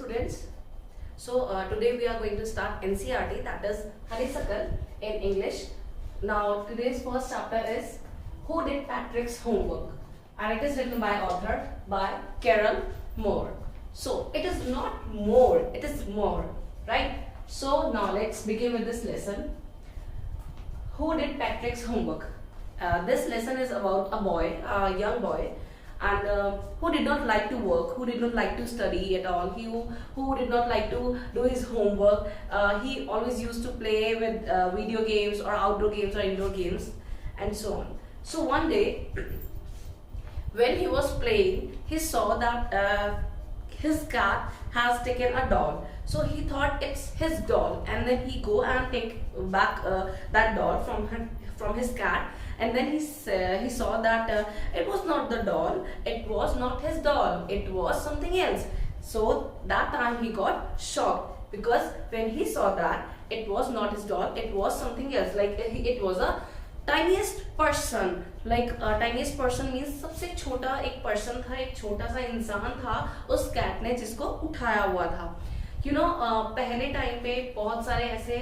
students. Today we are going to start NCERT, that is Honeysuckle in English. Now today's first chapter is Who Did Patrick's Homework, and it is written by author by Carol Moore. So it is not more, it is more, right? So now let's begin with this lesson. Who did Patrick's homework? This lesson is about a boy, a young boy, and who did not like to work, who did not like to study at all, who did not like to do his homework. He always used to play with video games or outdoor games or indoor games and so on. So one day when he was playing, he saw that his cat has taken a doll. So he thought it's his doll, and then he go and take back that doll from his cat. And then he saw that it was not the doll, it was not his doll, it was something else. So that time he got shocked, because when he saw that it was not his doll, it was something else. Like it was a tiniest person. Like tiniest person means सबसे छोटा एक person था, एक छोटा सा इंसान था उस कैट ने जिसको उठाया हुआ था. पहले टाइम पे बहुत सारे ऐसे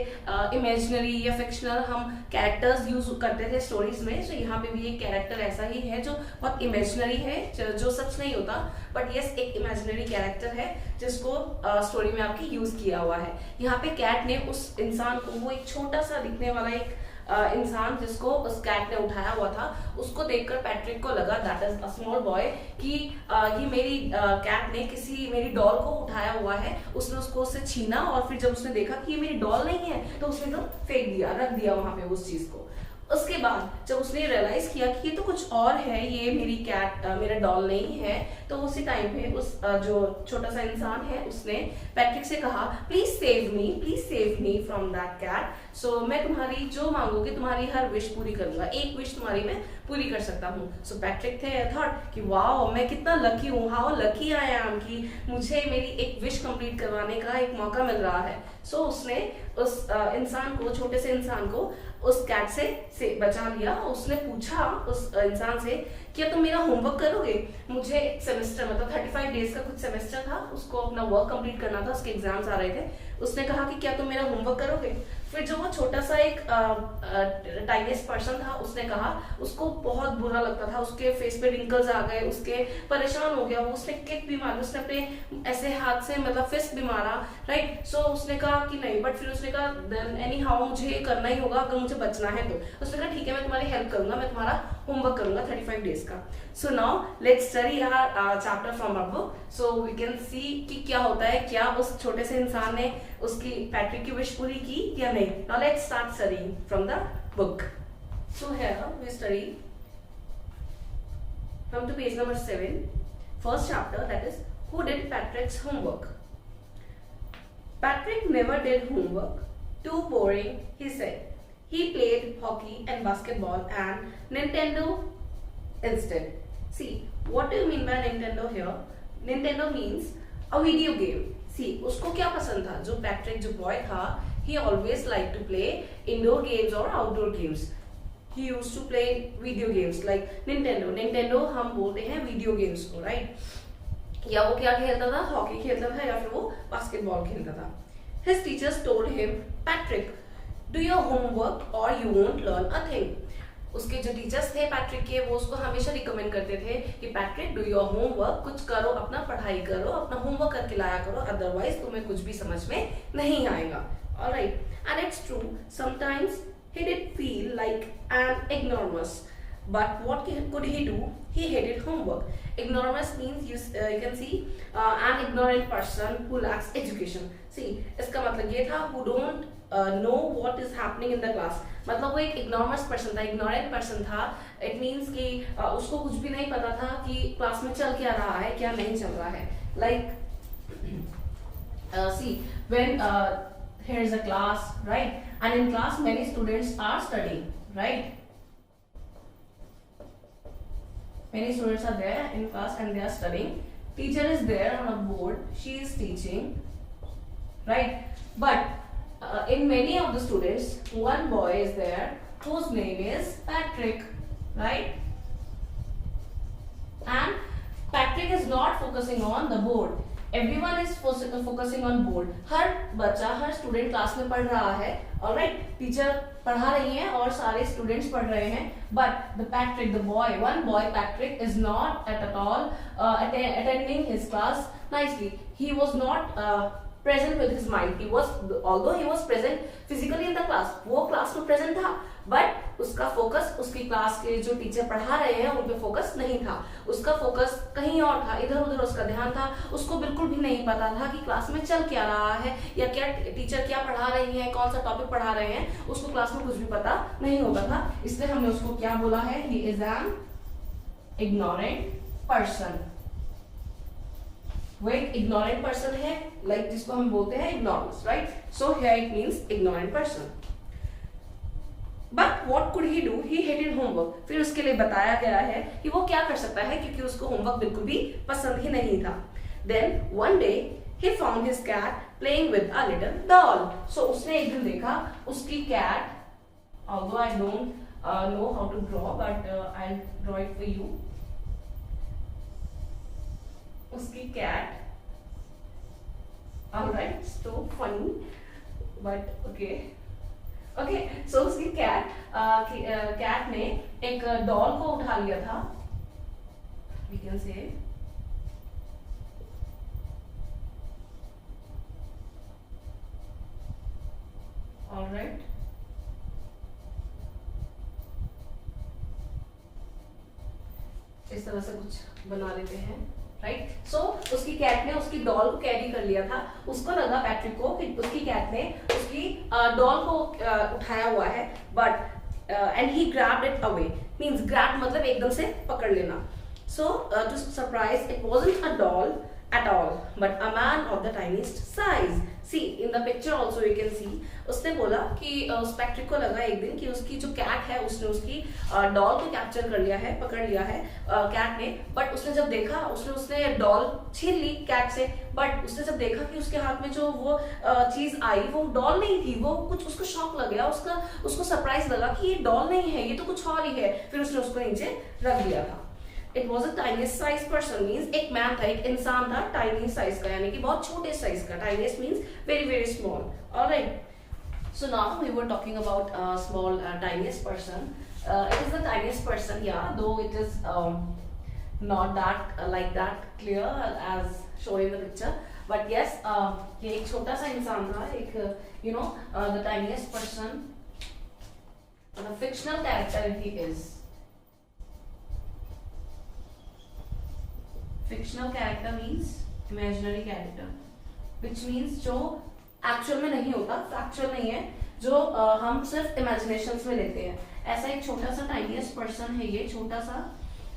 इमेजिनरी या फिक्शनल हम कैरेक्टर्स यूज करते थे स्टोरीज में. सो यहाँ पे भी एक कैरेक्टर ऐसा ही है जो बहुत इमेजिनरी है, जो सच नहीं होता, बट यस एक इमेजिनरी कैरेक्टर है जिसको स्टोरी में आपकी यूज किया हुआ है. यहाँ पे कैट ने उस इंसान को, वो एक छोटा सा दिखने वाला एक इंसान जिसको उस कैट ने उठाया हुआ था, उसको देखकर पैट्रिक को लगा, that is a small boy, कि ये मेरी कैट ने मेरी डॉल को उठाया हुआ है. उसने उससे छीना, और फिर जब उसने देखा कि ये मेरी डॉल नहीं है तो उसने तो फेंक दिया, रख दिया वहां पे उस चीज को. उसके बाद जब उसने रियलाइज किया कि ये तो कुछ और है, ये मेरी कैट मेरा डॉल नहीं है, तो उसी टाइम पे उस जो छोटा सा इंसान है उसने पैट्रिक से कहा, please save me from that cat. So मैं तुम्हारी जो मांगोगे, तुम्हारी हर विश पूरी करूंगा, एक विश तुम्हारी मैं पूरी कर सकता हूँ. सो पैट्रिक थे थॉट कि वाओ, मैं कितना लकी हूँ, हाउ लकी आई एम कि मुझे मेरी एक विश कंप्लीट करवाने का एक मौका मिल रहा है. सो उसने उस इंसान को, छोटे से इंसान को उस कैट से बचा लिया. उसने पूछा उस इंसान से, क्या तुम मेरा होमवर्क करोगे? मुझे एक सेमेस्टर, मतलब 35 डेज का कुछ सेमेस्टर था, उसको अपना वर्क कंप्लीट करना था, उसके एग्जाम्स आ रहे थे. उसने कहा कि क्या तुम मेरा होमवर्क करोगे? फिर जो वो छोटा सा एक टाइनिएस्ट पर्सन था, उसने कहा, उसको बहुत बुरा लगता था, उसके फेस पे रिंकल्स आ गए, उसके परेशान हो गया वो, उसने किक भी मारी, उसने अपने ऐसे हाथ से मतलब फिस्ट भी मारा, राइट. सो उसने कहा कि नहीं, बट फिर उसने कहा देन एनी हाउ मुझे ये करना ही होगा अगर मुझे बचना है तो. उसने कहा ठीक है, मैं तुम्हारी हेल्प करूंगा, मैं तुम्हारा होमवर्क करूंगा 35 डेज का. So now let's study our chapter from a book, so we can see कि क्या होता है, क्या उस छोटे से इंसान ने उसकी पैट्रिक की विश पूरी की या नहीं. Now let's start studying from the book. So here we study come to page number 7, first chapter, that is Who Did Patrick's Homework. Patrick never did homework, too boring, he said. He played hockey and basketball and Nintendo instead. See, what do you mean by Nintendo here? Nintendo means a video game. See, उसको क्या पसंद था, जो Patrick जो boy था, he always liked to play indoor games or outdoor games. He used to play video games like Nintendo हम बोलते हैं video games को, right? या वो क्या खेलता था, हॉकी खेलता था, या फिर वो बास्केटबॉल खेलता था. His teachers told him, Patrick, do your homework or you won't learn a thing. उसके जो टीचर्स थे पैट्रिक के, वो उसको हमेशा रिकमेंड करते थे कि पैट्रिक, डू योर होमवर्क, कुछ करो, अपना पढ़ाई करो, अपना होमवर्क करके लाया करो, अदरवाइज तुम्हें कुछ भी समझ में नहीं आएगा. Alright, and it's true, sometimes he did feel like an ignoramus, but what could he do? He hated homework. Ignoramus means you can see an ignorant person who lacks education. See, इसका मतलब ये था who don't know what is happening in the class. मतलब वो एक ignoramus person था, ignorant person था. It means कि उसको कुछ भी नहीं पता था कि क्लास में चल क्या रहा है, क्या नहीं चल रहा है. Like see, when here is a class, right? And in class many students are studying, right? Many students are there in class and they are studying. Teacher is there on a board, she is teaching, right? But in many of the students, one boy is there whose name is Patrick, right? And Patrick is not focusing on the board. everyone is focusing on board. हर बच्चा, हर student class में पढ़ रहा है, alright, teacher पढ़ा रही हैं और सारे स्टूडेंट्स पढ़ रहे हैं, but the Patrick, the boy, one boy Patrick is not at all attending his class nicely. He was not present with his mind. He was, although he was present physically in the class, वो class में present था, but उसका focus उसकी class के जो teacher पढ़ा रहे हैं उन पे फोकस नहीं था, उसका फोकस कहीं और था, इधर उधर उसका ध्यान था, उसको बिल्कुल भी नहीं पता था कि क्लास में चल क्या रहा है या क्या टीचर क्या पढ़ा रही है, कौन सा टॉपिक पढ़ा रहे हैं, उसको क्लास में कुछ भी पता नहीं होता था। इसलिए हमने उसको क्या बोला है, he is an ignorant person. वो एक इग्नोरेंट पर्सन है, लाइक जिसको हम बोलते हैं ignorance, right? So here it means ignorant person. But what could he do, he hated homework. फिर उसके लिए बताया गया है कि वो क्या कर सकता है, क्योंकि उसको होमवर्क बिल्कुल भी पसंद ही नहीं था। Then one day he found his cat playing with a little doll. So उसने एक दिन देखा उसकी cat, although I don't know how to draw, but I'll draw it for you. उसकी cat, alright, so funny, but okay. Okay, so उसकी cat ने एक doll को उठा लिया था, वी कैन से, ऑलराइट, इस तरह से कुछ बना लेते हैं, राइट? सो उसकी कैट ने उसकी डॉल को कैरी कर लिया था, उसको लगा पैट्रिक को कि उसकी कैट ने उसकी डॉल को उठाया हुआ है, but and he grabbed it away, means grab मतलब एकदम से पकड़ लेना। So to surprise, it wasn't a doll at all but a man of the tiniest size. See in the picture also you can see, उसने बोला कि उस Patrick को लगा एक दिन कि उसकी जो कैट है उसने उसकी डॉल को कैप्चर कर लिया है, पकड़ लिया है कैट ने, बट उसने जब देखा, उसने डॉल छीन ली कैट से, बट उसने जब देखा कि उसके हाथ में जो वो चीज आई वो डॉल नहीं थी, वो कुछ उसको शॉक लग गया, उसको सरप्राइज लगा कि ये डॉल नहीं है, ये तो कुछ और ही है, फिर उसने उसको नीचे रख दिया था। It was a tiniest size person, means एक मैन था, एक इंसान था tiny size का, यानी कि बहुत छोटे साइज का। Tiniest means very very small. Alright. So now we were talking about small tiniest person. It is the tiniest person, yeah, though it is not that like that clear as shown in the picture. But yes, ये एक छोटा सा इंसान था, एक the tiniest person, the fictional character he is. Fictional character means imaginary character, which means जो actual में नहीं होता, फैक्चुअल नहीं है, जो हम सिर्फ इमेजिनेशंस में लेते हैं। ऐसा एक छोटा सा टाइनिएस्ट पर्सन है, ये छोटा सा,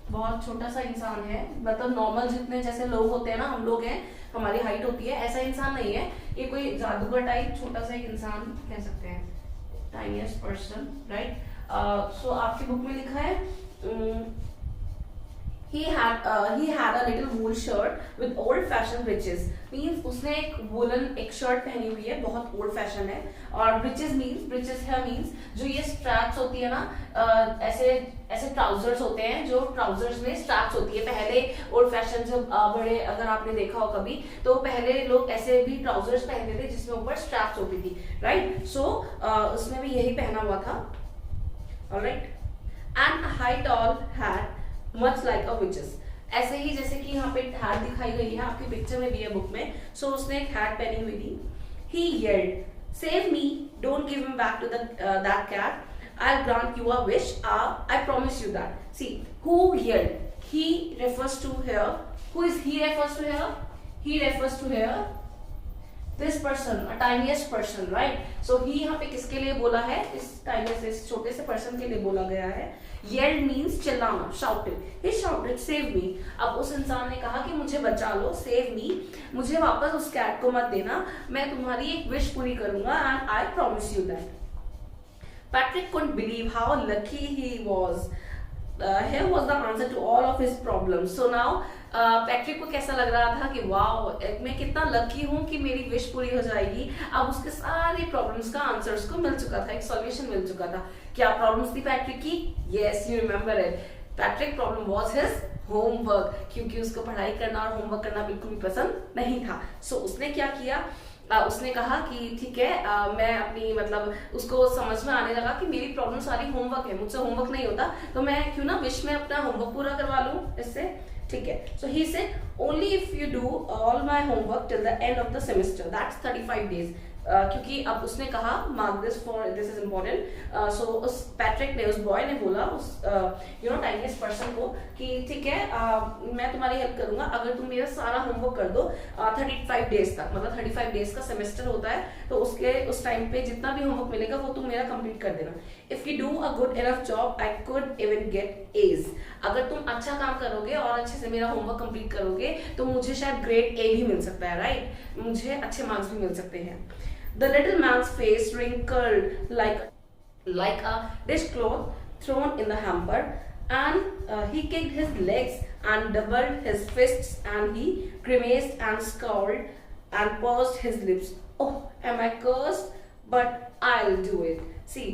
बहुत छोटा सा इंसान है, मतलब नॉर्मल जितने जैसे लोग होते हैं ना, हम लोग हैं, हमारी हाइट होती है, ऐसा इंसान नहीं है, ये कोई जादूगर टाइप छोटा सा एक इंसान कह सकते हैं, टाइनिएस्ट पर्सन, राइट? सो आपकी बुक में लिखा है He had a little wool shirt with old-fashioned breeches. Means उसने एक वुलन एक शर्ट पहनी हुई है, बहुत old fashion है, और breeches here means जो ये straps होती है ना, ऐसे trousers होते हैं, जो trousers में straps होती है। पहले old fashion जब बड़े, अगर आपने देखा हो कभी, तो पहले लोग ऐसे भी trousers पहनते थे जिसमें ऊपर straps होती थी, right? So उसने भी यही पहना हुआ था, alright? And a high tall hat, much like a witches. ऐसे ही जैसे कि यहाँ पे हैट दिखाई गई है, आपकी पिक्चर में भी है बुक में। सो उसने एक हैट पहनी हुई थी। He yelled, "Save me! Don't give him back to that cat. I'll grant you a wish. I promise you that." See, who yelled? He refers to here. Who is he refers to here? He refers to here this person, a tiniest person, right? So he यहाँ पे किसके लिए बोला है? इस tiniest, इस छोटे से person के लिए बोला गया है। Yelled means चिल्लाना, shouted. He shouted, "Save me!" अब उस इंसान ने कहा कि मुझे बचा लो, save me, मुझे वापस उस कैट को मत देना, मैं तुम्हारी एक विश पूरी करूंगा, and I promise you that. Patrick couldn't believe how lucky he was. Here was the answer to all of his problems. So now Patrick को कैसा लग रहा था कि वाओ, मैं कितना लकी हूँ कि मेरी विश पूरी हो जाएगी। अब उसके सारे प्रॉब्लम्स का आंसर उसको मिल चुका था, एक सॉल्यूशन मिल चुका था। क्या प्रॉब्लम्स थी पैट्रिक की? Yes, you remember it. Patrick problem was his homework, क्योंकि उसको पढ़ाई करना और होमवर्क करना बिल्कुल भी पसंद नहीं था। सो उसने क्या किया, उसने कहा कि ठीक है, मैं अपनी मतलब उसको समझ में आने लगा कि मेरी प्रॉब्लम सारी होमवर्क है, मुझसे होमवर्क नहीं होता, तो मैं क्यों ना विश में अपना होमवर्क पूरा करवा लूं इससे, ठीक है। So he said only if you do all my homework till the end of the semester, that's 35 days. क्योंकि अब उसने कहा mark this for this is important. So उस पैट्रिक ने, उस बॉय ने बोला उस टाइनिएस्ट पर्सन को कि ठीक है, मैं तुम्हारी हेल्प करूंगा अगर तुम मेरा सारा होमवर्क कर दो 35 डेज तक, मतलब 35 डेज का सेमेस्टर होता है, तो उस टाइम पे जितना भी होमवर्क मिलेगा वो तुम मेरा कंप्लीट कर देना। If you do a good enough job I could even get A's, अगर तुम अच्छा काम करोगे और अच्छे से मेरा होमवर्क कंप्लीट करोगे तो मुझे शायद ग्रेड ए भी मिल सकता है, राइट, मुझे अच्छे मार्क्स भी मिल सकते हैं। The little man's face wrinkled like a dishcloth thrown in the hamper, and he kicked his legs and doubled his fists, and he grimaced and scowled and pursed his lips. Oh, am I cursed? But I'll do it. See,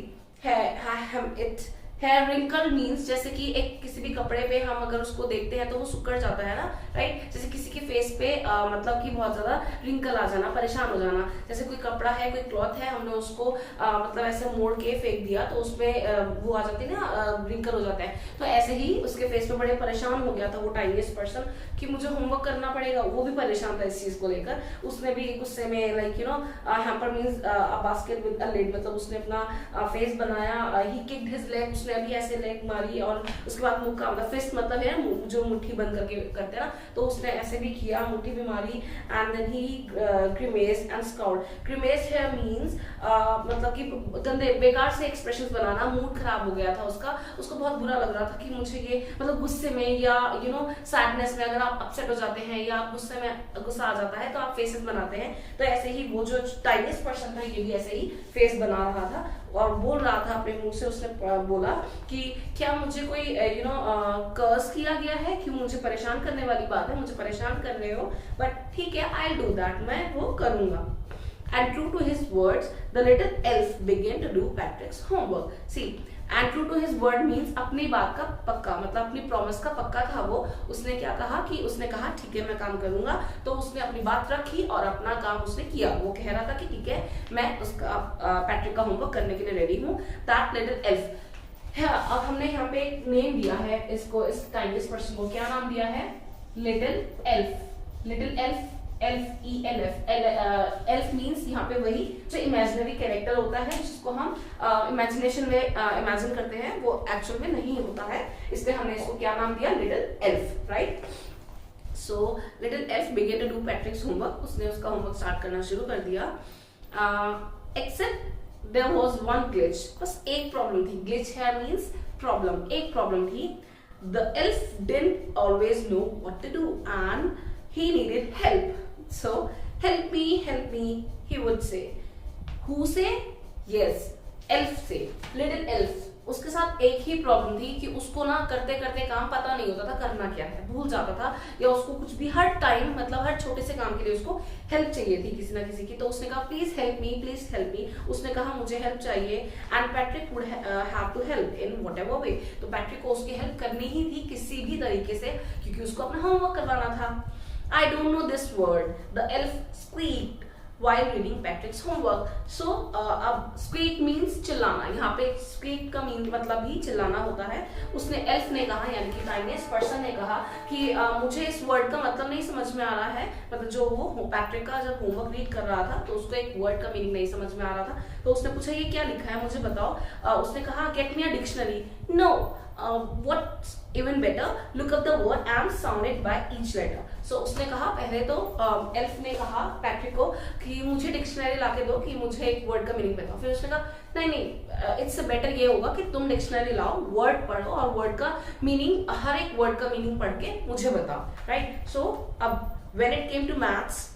hair wrinkle means जैसे कि एक किसी भी कपड़े पे हम अगर उसको देखते हैं तो वो सुकड़ जाता है ना, राइट, जैसे किसी के फेस पे मतलब कि बहुत ज्यादा रिंकल आ जाना, परेशान हो जाना, जैसे कोई कपड़ा है, कोई क्लॉथ है, हमने उसको मतलब ऐसे मोड़ के फेंक दिया तो उसमें वो आ जाती है ना, रिंकल हो जाता है। तो ऐसे ही उसके फेस पे बड़े परेशान हो गया था वो टाइनिएस्ट पर्सन कि मुझे होमवर्क करना पड़ेगा, वो भी परेशान था इस चीज को लेकर। उसने भी गुस्से में like hamper means a basket with a lid, मतलब उसने अपना फेस बनाया, ही किक्ड हिज लेग, उसने अभी ऐसे लेग मारी और उसके बाद मुंह का मतलब फिस्ट मतलब है जो मुट्ठी बंद करके करते हैं ना, तो उसने ऐसे भी किया, मुट्ठी भी मारी, and then he grimaced and scowled. Grimaced here means मतलब कि गंदे बेकार से एक्सप्रेशंस बनाना, मूड खराब हो गया था उसका, उसको बहुत बुरा लग रहा था कि मुझे ये मतलब गुस्से में या सैडनेस में, अगर आप अपसेट हो जाते हैं या आप गुस्से में गुस्सा आ जाता है तो आप फेसेस बनाते हैं, तो ऐसे ही वो जो टाइनिएस्ट पर्सन था ये भी ऐसे ही फेस बना रहा था और बोल रहा था अपने मुंह से, उसने बोला कि क्या मुझे कोई कर्स किया गया है, कि मुझे परेशान करने वाली बात है, मुझे परेशान कर रहे हो, बट ठीक है, आई डू दैट, मैं वो करूंगा। And true to his words, the little elf began to do Patrick's homework. See, and true to his word means अपनी बात का पक्का, मतलब अपनी प्रॉमिस का पक्का था वो। उसने क्या कहा कि उसने कहा ठीक है मैं काम करूंगा, तो उसने अपनी बात रखी और अपना काम उसने किया। वो कह रहा था कि ठीक है मैं उसका पैट्रिक का होमवर्क करने के लिए रेडी हूँ। That little elf है। अब हमने यहाँ पे एक नेम दिया है इसको, इस टाइनिएस्ट पर्सन को क्या नाम दिया है? Little elf. Little elf, ELF, elf means यहाँ पे वही जो इमेजिनरी कैरेक्टर होता है जिसको हम इमेजिनेशन में इमेजिन करते हैं, वो एक्चुअल में नहीं होता है, इसलिए हमने इसको क्या नाम दिया? Little elf, right. So little elf began to do Patrick's homework, उसने उसका होमवर्क स्टार्ट करना शुरू कर दिया। Except there was one glitch, बस एक प्रॉब्लम थी। ग्लिच है मीन्स प्रॉब्लम, एक प्रॉब्लम थी। The elf didn't always know what to do and he needed help. So help me, he would say. Who say? Yes, elf say. Little elf. उसके साथ एक ही problem थी कि उसको ना करते करते काम पता नहीं होता था करना क्या है, भूल जाता था, या उसको कुछ भी हर टाइम मतलब हर छोटे से काम के लिए उसको हेल्प चाहिए थी किसी ना किसी की। तो उसने कहा प्लीज हेल्प मी, उसने कहा मुझे हेल्प चाहिए। And Patrick would have to help in whatever way, तो पैट्रिक को उसकी हेल्प करनी ही थी किसी भी तरीके से, क्योंकि उसको अपना होमवर्क करवाना था। I don't know this word, the elf squeaked while reading Patrick's homework. So अब squeak means चिल्लाना, यहाँ पे squeak का मीन मतलब ही चिल्लाना होता है। उसने elf ने कहा, यानी कि टाइनिएस्ट पर्सन ने कहा कि मुझे इस वर्ड का मतलब नहीं समझ में आ रहा है, मतलब जो वो पैट्रिक का जब होमवर्क रीड कर रहा था तो उसको एक वर्ड का मीनिंग नहीं समझ में आ रहा था, तो उसने पूछा ये क्या लिखा है मुझे बताओ। उसने कहा get me a dictionary. No, what's even better, look up the word and sound it by each letter. So उसने कहा पहले तो एल्फ ने कहा पैट्रिक को कि मुझे डिक्शनरी लाके दो कि मुझे एक वर्ड का मीनिंग बताओ। फिर उसने कहा नहीं, इट्स बेटर ये होगा कि तुम डिक्शनरी लाओ, वर्ड पढ़ो और वर्ड का मीनिंग, हर एक वर्ड का मीनिंग पढ़ के मुझे बताओ, राइट। सो अब when it came to maths,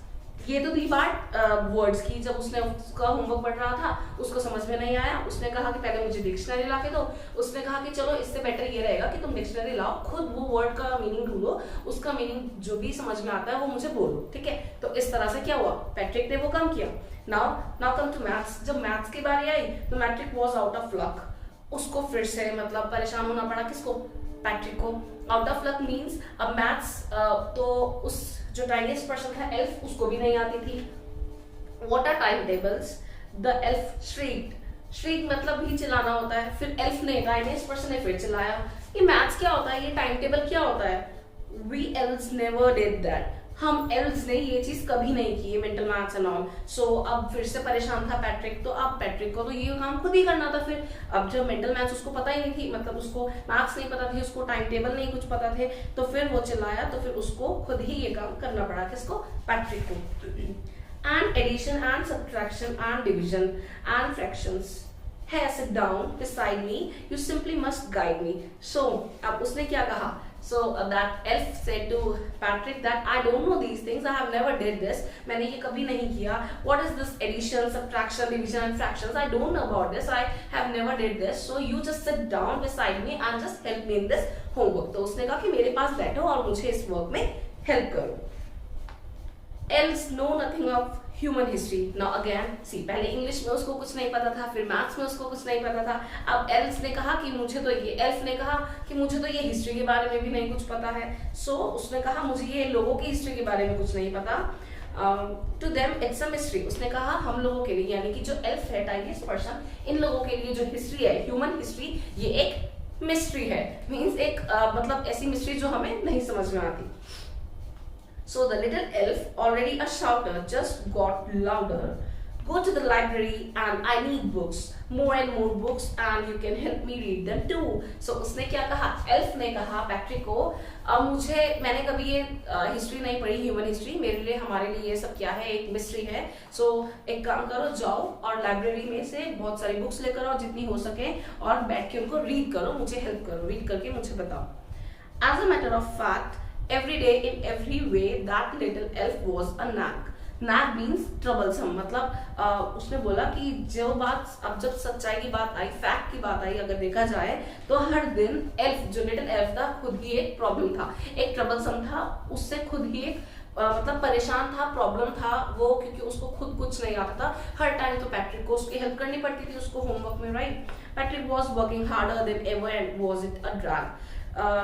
ये तो थी बात वर्ड्स की। जब उसने उसका होमवर्क पढ़ रहा था उसको समझ में नहीं आया, उसने कहा कि पहले मुझे डिक्शनरी ला के दो। उसने कहा कि चलो इससे बेटर ये रहेगा कि तुम डिक्शनरी लाओ, खुद वो वर्ड का मीनिंग ढूंढो, उसका मीनिंग जो भी समझ में आता है वो मुझे बोलो, ठीक है। तो इस तरह से क्या हुआ, पैट्रिक ने वो काम किया। Now come to maths. जब मैथ्स की बारी आई तो Patrick was out of luck, उसको फिर से मतलब परेशान होना पड़ा। किसको? पैट्रिक को। आउट ऑफ लक मीन्स अब मैथ्स तो उस जो टाइनीस्ट पर्सन था एल्फ, उसको भी नहीं आती थी। What are timetables? The elf shrieked, shriek मतलब भी चिल्लाना होता है, फिर एल्फ ने, टाइनीस्ट पर्सन ने फिर चिल्लाया। ये मैथ्स क्या होता है, ये टाइम टेबल क्या होता है? We elves never did that, हम एल्व्स ने ये चीज कभी नहीं की, mental maths and all. So अब फिर से परेशान था पैट्रिक, तो अब पैट्रिक को तो ये काम खुद ही करना था। फिर अब जब मेंटल मैथ्स उसको पता ही नहीं थी, मतलब उसको मैथ्स नहीं पता थी, उसको टाइम टेबल नहीं कुछ पता थे, तो फिर वो चिल्लाया, तो फिर उसको खुद ही ये काम करना पड़ा। किसको? पैट्रिक को। And addition and subtraction and division and fractions. Hey, sit down beside me. You simply must guide me. So, अब उसने क्या कहा? So that elf said to Patrick that I don't know these things. I have never did this. मैंने ये कभी नहीं किया. What is this addition, subtraction, division and fractions? I don't know about this. I have never did this. So you just sit down beside me and just help me in this homework. तो उसने कहा कि मेरे पास बैठो और मुझे इस work में हेल्प करो। Elves know nothing of human history. Now again, see, पहले इंग्लिश में उसको कुछ नहीं पता था, फिर मैथ्स में उसको कुछ नहीं पता था। अब एल्स ने कहा कि मुझे तो ये, एल्फ ने कहा कि मुझे तो ये हिस्ट्री के बारे में भी नहीं कुछ पता है। सो उसने कहा मुझे ये लोगों की हिस्ट्री के बारे में कुछ नहीं पता। To them it's a mystery, उसने कहा हम लोगों के लिए, यानी कि जो एल्फ है, टाइनीस्ट पर्सन, इन लोगों के लिए जो हिस्ट्री है, ह्यूमन हिस्ट्री, ये एक मिस्ट्री है। मीन्स एक मतलब ऐसी मिस्ट्री जो हमें नहीं समझ में आती। So the little elf, already a shouter, just got louder. Go to the library and I need books, more and more books, and you can help me read them too. So उसने क्या कहा? Elf ने कहा Patrick को, मुझे, मैंने कभी ये हिस्ट्री नहीं पढ़ी, ह्यूमन हिस्ट्री, मेरे लिए, हमारे लिए ये सब क्या है, एक मिस्ट्री है। सो एक काम करो, जाओ और लाइब्रेरी में से बहुत सारी बुक्स लेकर आओ जितनी हो सके, और बैठ के उनको रीड करो, मुझे हेल्प करो, रीड करके मुझे बताओ। As a matter of fact, every day in every way that little elf was a nag. Nag means troublesome, मतलब उसने बोला कि जो बात, अब जब सच्चाई की बात आई, फैक्ट की बात आई, अगर देखा जाए तो हर दिन एल्फ, जो लिटिल एल्फ था, खुद ही एक प्रॉब्लम था, एक ट्रबलसम था, उससे खुद ही एक मतलब परेशान था, प्रॉब्लम था वो, क्योंकि उसको खुद कुछ नहीं आता था। हर टाइम तो पैट्रिक को उसकी हेल्प करनी पड़ती थी, उसको होमवर्क में, right. Patrick was working harder than ever and was it a drag,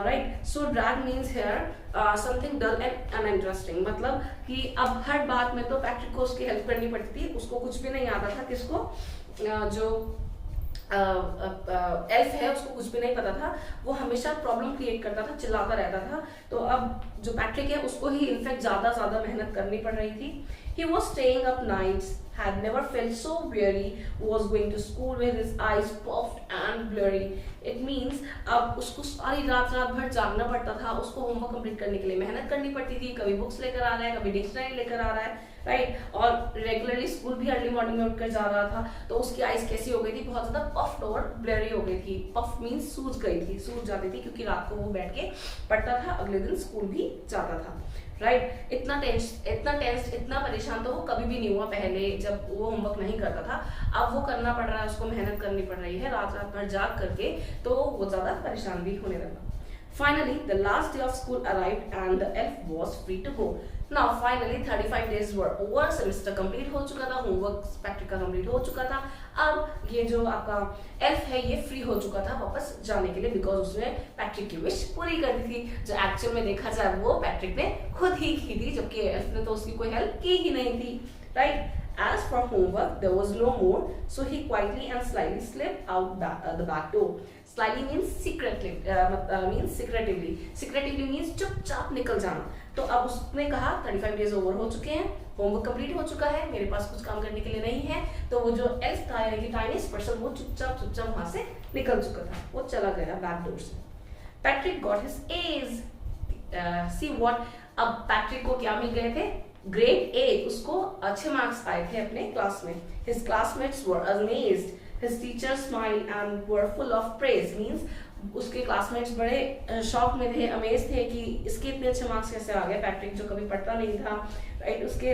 right. So drag means here something dull and uninteresting, मतलब कि अब हर बात में तो पैट्रिक को उसकी हेल्प करनी पड़ती थी, उसको कुछ भी नहीं आता था। किसको? जो एल्फ है, उसको कुछ भी नहीं पता था, वो हमेशा प्रॉब्लम क्रिएट करता था, चिल्लाता रहता था। तो अब जो पैट्रिक है, उसको ही इनफैक्ट ज्यादा मेहनत करनी पड़ रही थी। He was staying up nights, had never felt so weary, was going to school with his eyes puffed and blurry. It means अब उसको सारी रात भर जागना पड़ता था, उसको होमवर्क कंप्लीट करने के लिए मेहनत करनी पड़ती थी, कभी बुक्स लेकर आ रहा है, कभी डिक्शनरी लेकर आ रहा है, राइट। और रेगुलरली स्कूल भी अर्ली मॉर्निंग में उठकर जा रहा था, तो उसकी आईज कैसी हो गई थी? बहुत ज्यादा पफ्ड और ब्लरी हो गई थी। पफ मीन्स सूज गई थी, सूज जाती थी, क्योंकि रात को वो बैठ के पढ़ता था, अगले दिन स्कूल भी जाता था, राइट। इतना टेंस, इतना परेशान तो वो कभी भी नहीं हुआ पहले, जब वो होमवर्क नहीं करता था। अब वो करना पड़ रहा है, उसको मेहनत करनी पड़ रही है रात भर जाग करके, तो वो ज्यादा परेशान भी होने लगा। Finally, the last day of school arrived and the elf was free to go. Now, finally, 35 days were over. Semester complete हो चुका था, homework पैट्रिक का complete हो चुका था। अब ये जो आपका elf है, ये free हो चुका था वापस जाने के लिए, because उसने पैट्रिक की wish पूरी कर दी थी, जो actual में देखा जाए वो पैट्रिक ने खुद ही की थी, जबकि elf ने तो उसकी कोई help की ही नहीं थी, right? As for homework, there was no more, so he quietly and slyly slipped out the back door. Slyly means secretly, means secretively. Secretively means चुपचाप निकल जाना। तो अब उसने कहा 35 डेज ओवर हो चुके हैं, होमवर्क कंप्लीट हो चुका है, मेरे पास कुछ काम करने के लिए नहीं है। तो वो जो एल्फ था, यानी कि टाइनीस्ट पर्सन, वो चुपचाप वहां से निकल चुका था, वो चला गया बैक डोर से। Patrick got his A's. See what? अब पैट्रिक को क्या मिल गए थे? ग्रेड A, उसको अच्छे मार्क्स आए थे अपने क्लास में। His classmates were amazed. His teachers smiled and were full of praise. Means उसके क्लासमेट्स बड़े शॉक में थे, अमेज थे कि इसके इतने अच्छे मार्क्स कैसे आ गए। पैट्रिक जो कभी पढ़ता नहीं था, राइट, उसके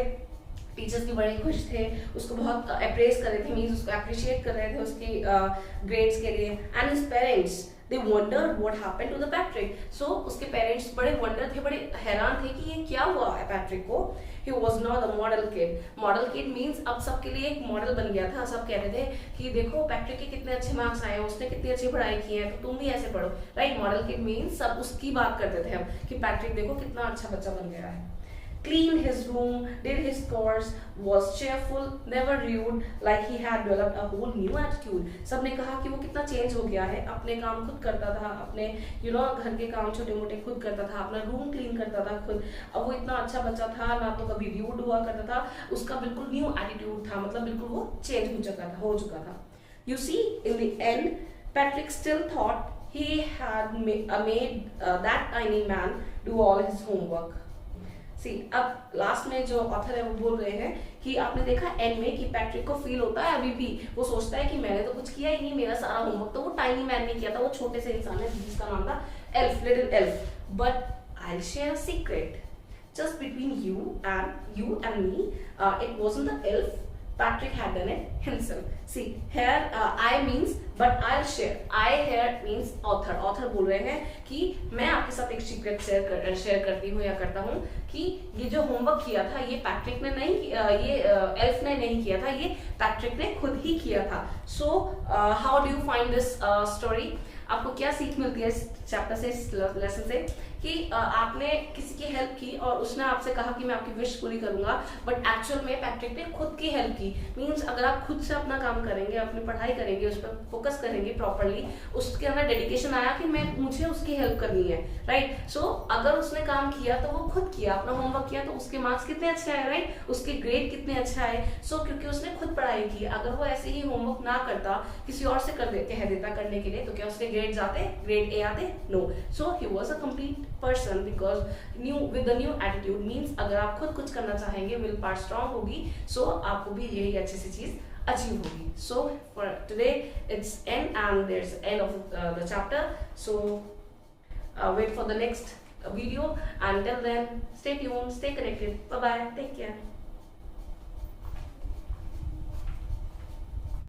टीचर्स भी बड़े खुश थे, उसको बहुत अप्रेस कर रहे थे, मीन्स उसको अप्रिशिएट कर रहे थे उसकी ग्रेड्स के लिए। And his parents they wonder what happened to the Patrick. So उसके पेरेंट्स बड़े वंडर थे, बड़े हैरान थे कि ये क्या हुआ है पैट्रिक को. He was not a model kid. Model kid means अब सबके लिए एक मॉडल बन गया था. सब कहते थे कि देखो पैट्रिक के कितने अच्छे मार्क्स आए हैं, उसने कितनी अच्छी पढ़ाई की है, तो तुम भी ऐसे पढ़ो. राइट. मॉडल किड मीन्स सब उसकी बात करते थे हम कि पैट्रिक देखो कितना अच्छा बच्चा बन गया है. Cleaned his room, did his chores, was cheerful, never rude, like he had developed a whole new attitude. सबने कहा कि वो कितना चेंज हो गया है, अपने काम खुद करता था, अपने घर के काम छोटे मोटे खुद करता था, अपना रूम क्लीन करता था खुद. अब वो इतना अच्छा बच्चा था, ना तो कभी रूड हुआ करता था, उसका बिल्कुल न्यू एटीट्यूड था, मतलब बिल्कुल वो चेंज हो चुका था. You see, in the end, Patrick still thought he had made that tiny man do all his homework. सी अब लास्ट में जो ऑथर है वो बोल रहे हैं कि आपने देखा एंड में कि पैट्रिक को फील होता है अभी भी, वो सोचता है कि मैंने तो कुछ किया ही नहीं, मेरा सारा होमवर्क तो वो टाइनी मैन ने किया था, वो छोटे से इंसान है जिसका नाम था elf, little elf. But I will share a secret just between you and me. It wasn't the elf. Patrick had done it himself. See here, I means but I'll share. I here means author. Author बोल रहे हैं कि मैं आपके साथ एक secret share करती हूँ या करता हूँ कि ये जो होमवर्क किया था ये पैट्रिक ने नहीं, ये एल्फ ने नहीं किया था, ये पैट्रिक ने खुद ही किया था. So how do you find this story? आपको क्या सीख मिलती है इस चैप्टर से, इस लेसन से, कि आपने किसी की हेल्प की और उसने आपसे कहा कि मैं आपकी विश पूरी करूंगा, बट एक्चुअल में पैट्रिक ने खुद की हेल्प की. मींस अगर आप खुद से अपना काम करेंगे, अपनी पढ़ाई करेंगे, उस पर फोकस करेंगे प्रॉपरली, उसके अंदर डेडिकेशन आया कि मुझे उसकी हेल्प करनी है. राइट. सो अगर उसने काम किया तो वो खुद किया, अपना होमवर्क किया, तो उसके मार्क्स कितने अच्छे आए. राइट. उसके ग्रेड कितने अच्छे आए. सो क्योंकि उसने खुद पढ़ाई की. अगर वो ऐसे ही होमवर्क ना करता, किसी और से कह देता करने के लिए, तो क्या उसके ग्रेड आते, ग्रेड ए आते? No. So he was a complete person because with the new attitude means अगर आप खुद कुछ करना चाहेंगे, विल पावर स्ट्रांग होगी, so आपको भी यही अच्छी सी चीज अचीव होगी. So for today it's end and there's end of the chapter. So wait for the next video. Until then, stay tuned, stay connected. Bye bye. Take care.